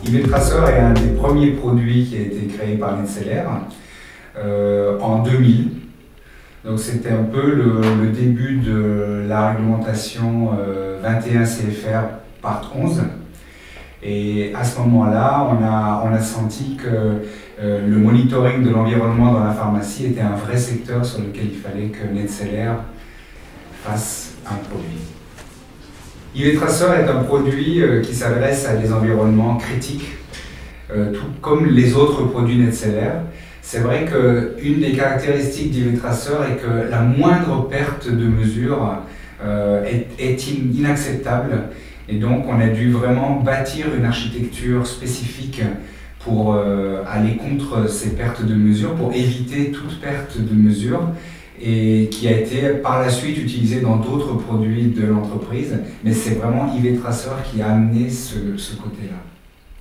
IVTracer est un des premiers produits qui a été créé par NetSeller en 2000. Donc c'était un peu le début de la réglementation 21 CFR part 11. Et à ce moment-là, on a senti que le monitoring de l'environnement dans la pharmacie était un vrai secteur sur lequel il fallait que NetSeller fasse un produit. IVTracer est un produit qui s'adresse à des environnements critiques, tout comme les autres produits NetSeller. C'est vrai qu'une des caractéristiques d'IVTracer est que la moindre perte de mesure est inacceptable. Et donc on a dû vraiment bâtir une architecture spécifique pour aller contre ces pertes de mesure, pour éviter toute perte de mesure, et qui a été par la suite utilisée dans d'autres produits de l'entreprise. Mais c'est vraiment IVTracer qui a amené ce côté-là.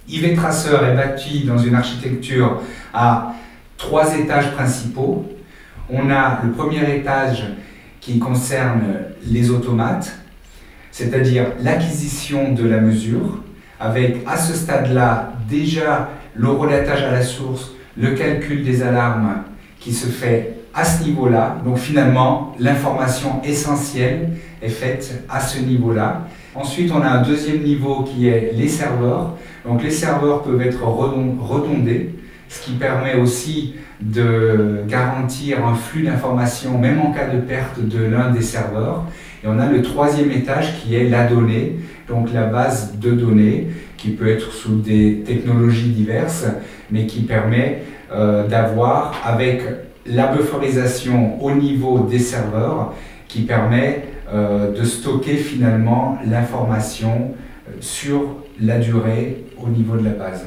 IVTracer est bâti dans une architecture à 3 étages principaux. On a le premier étage qui concerne les automates, c'est-à-dire l'acquisition de la mesure, avec à ce stade-là déjà le relatage à la source, le calcul des alarmes qui se fait à ce niveau-là. Donc finalement, l'information essentielle est faite à ce niveau-là. Ensuite, on a un deuxième niveau qui est les serveurs. Donc les serveurs peuvent être redondés, ce qui permet aussi de garantir un flux d'informations, même en cas de perte de l'un des serveurs. Et on a le troisième étage qui est la donnée, donc la base de données, qui peut être sous des technologies diverses, mais qui permet d'avoir, avec la bufferisation au niveau des serveurs, qui permet de stocker finalement l'information sur la durée au niveau de la base.